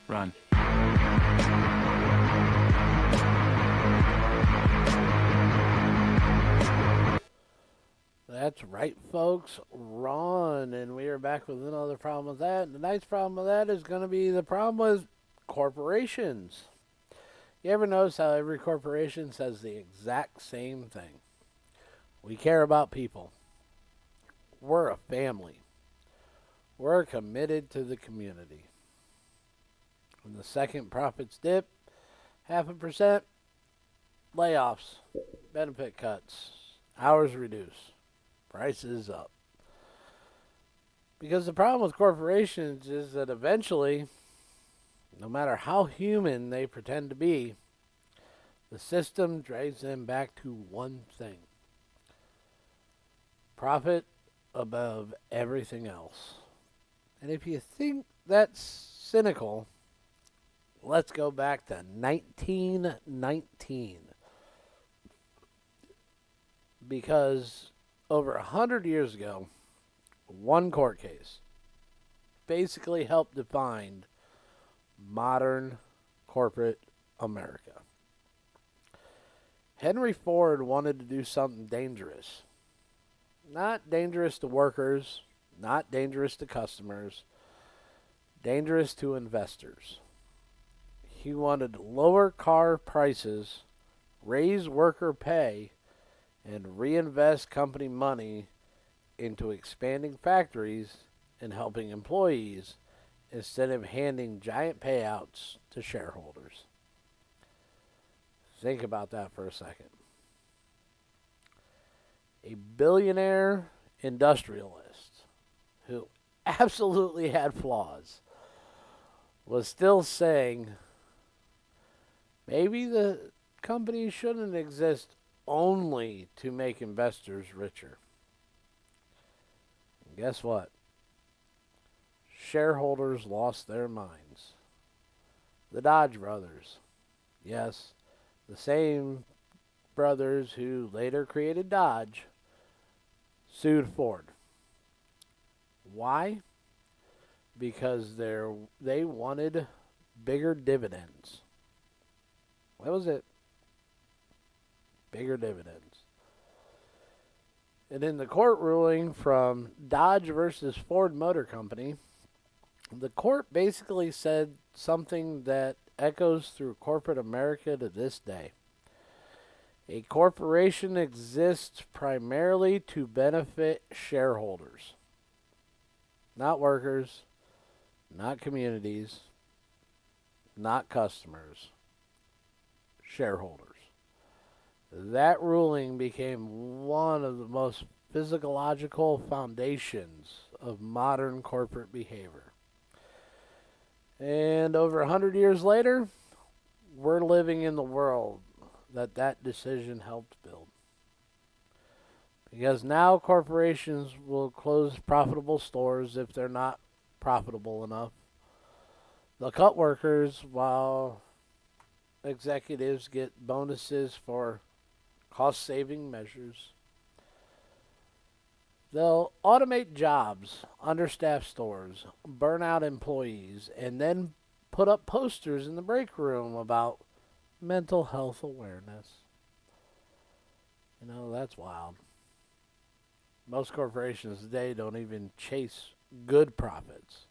Run. That's right, folks. Ron, and we are back with another problem with that. And the next problem with that is going to be the problem with corporations. You ever notice how every corporation says the exact same thing? We care about people. We're a family. We're committed to the community. When the second profits dip, 0.5%, layoffs, benefit cuts, hours reduced, prices up. Because the problem with corporations is that eventually, no matter how human they pretend to be, the system drives them back to one thing: profit above everything else. And if you think that's cynical, let's go back to 1919. Because over 100 years ago, one court case basically helped define modern corporate America. Henry Ford wanted to do something dangerous. Not dangerous to workers, not dangerous to customers, dangerous to investors. He wanted to lower car prices, raise worker pay, and reinvest company money into expanding factories and helping employees instead of handing giant payouts to shareholders. Think about that for a second. A billionaire industrialist who absolutely had flaws was still saying maybe the company shouldn't exist only to make investors richer. And guess what? Shareholders lost their minds. The Dodge brothers, yes, the same brothers who later created Dodge, sued Ford. Why? Because they wanted bigger dividends. That was it. Bigger dividends. And in the court ruling from Dodge versus Ford Motor Company, the court basically said something that echoes through corporate America to this day. A corporation exists primarily to benefit shareholders, not workers, not communities, not customers, shareholders. That ruling became one of the most physiological foundations of modern corporate behavior. And over 100 years later, we're living in the world that decision helped build. Because now corporations will close profitable stores if they're not profitable enough. They'll cut workers while executives get bonuses for cost-saving measures. They'll automate jobs, understaff stores, burn out employees, and then put up posters in the break room about mental health awareness. That's wild. Most corporations today don't even chase good profits.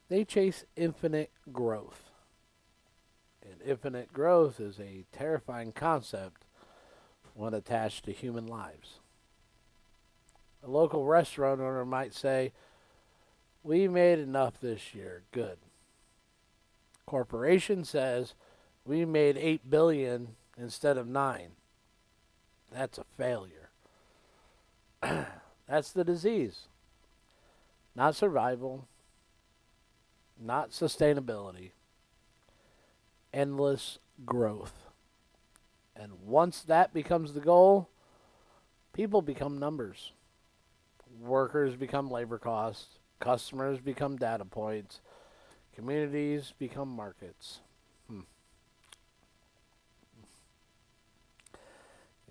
They chase infinite growth. And infinite growth is a terrifying concept when attached to human lives. A local restaurant owner might say, "We made enough this year, good." Corporation says, "We made 8 billion instead of 9. That's a failure. That's the disease. Not survival, not sustainability, endless growth. And once that becomes the goal, people become numbers. Workers become labor costs, customers become data points, communities become markets."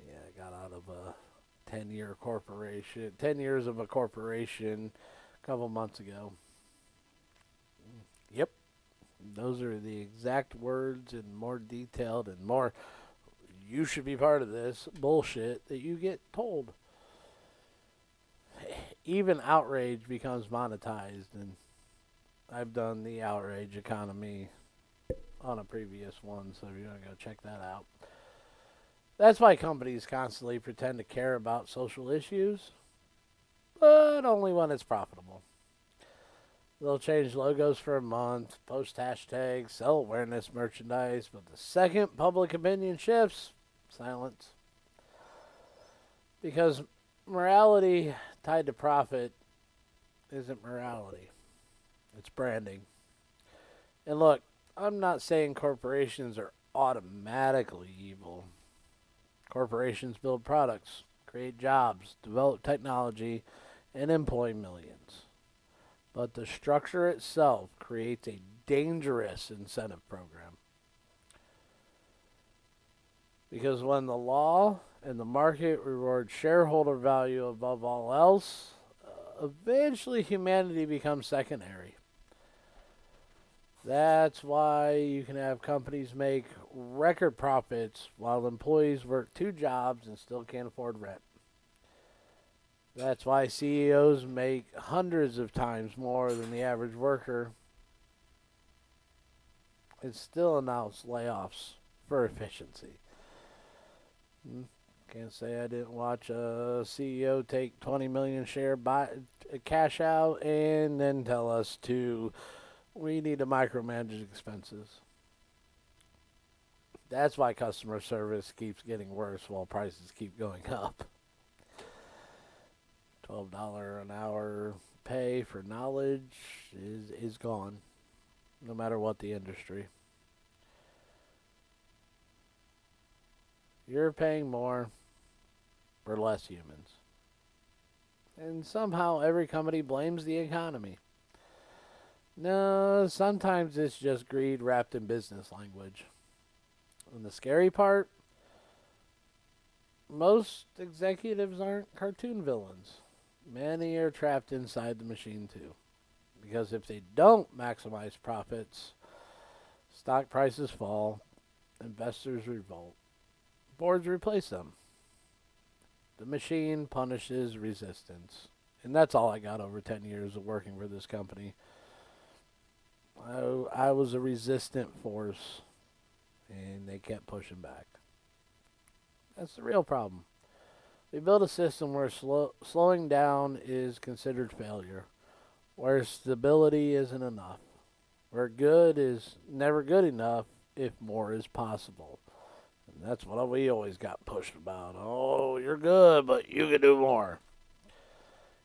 Yeah, I got out of a 10 years of a corporation a couple months ago. Yep. Those are the exact words and more detailed and more you should be part of this bullshit that you get told. Even outrage becomes monetized, and I've done the outrage economy on a previous one, so if you want to go check that out. That's why companies constantly pretend to care about social issues, but only when it's profitable. They'll change logos for a month, post hashtags, sell awareness merchandise, but the second public opinion shifts, silence. Because morality tied to profit isn't morality, it's branding. And look, I'm not saying corporations are automatically evil. Corporations build products, create jobs, develop technology, and employ millions. But the structure itself creates a dangerous incentive program. Because when the law and the market reward shareholder value above all else, eventually humanity becomes secondary. That's why you can have companies make record profits while employees work 2 jobs and still can't afford rent. That's why CEOs make hundreds of times more than the average worker and still announce layoffs for efficiency. Can't say I didn't watch a CEO take 20 million share cash out and then tell us we need to micromanage expenses. That's why customer service keeps getting worse while prices keep going up. $12 an hour pay for knowledge is gone, no matter what the industry. You're paying more for less humans. And somehow every company blames the economy. No, sometimes it's just greed wrapped in business language. And the scary part, most executives aren't cartoon villains. Many are trapped inside the machine too. Because if they don't maximize profits, stock prices fall, investors revolt, boards replace them. The machine punishes resistance. And that's all I got over 10 years of working for this company. I was a resistant force, and they kept pushing back. That's the real problem. We built a system where slowing down is considered failure, where stability isn't enough, where good is never good enough if more is possible. And that's what we always got pushed about. Oh, you're good, but you can do more.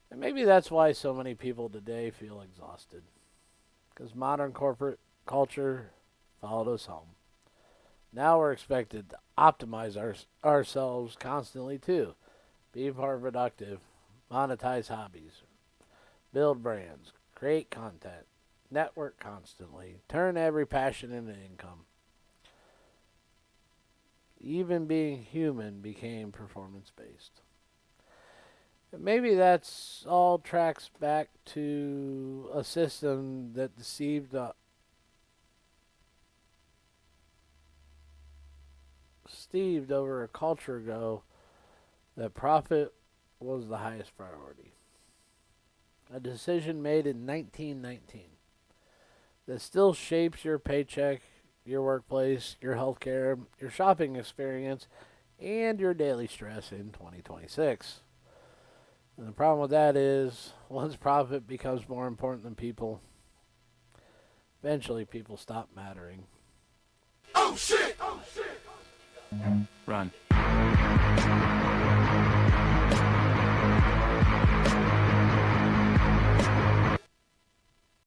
And maybe that's why so many people today feel exhausted. Because modern corporate culture followed us home. Now we're expected to optimize ourselves constantly too. Be more productive, monetize hobbies, build brands, create content, network constantly, turn every passion into income. Even being human became performance-based. Maybe that's all tracks back to a system that deceived Steve over a culture ago that profit was the highest priority. A decision made in 1919 that still shapes your paycheck, your workplace, your healthcare, your shopping experience, and your daily stress in 2026. And the problem with that is, once profit becomes more important than people, eventually people stop mattering. Oh shit! Oh shit! Run.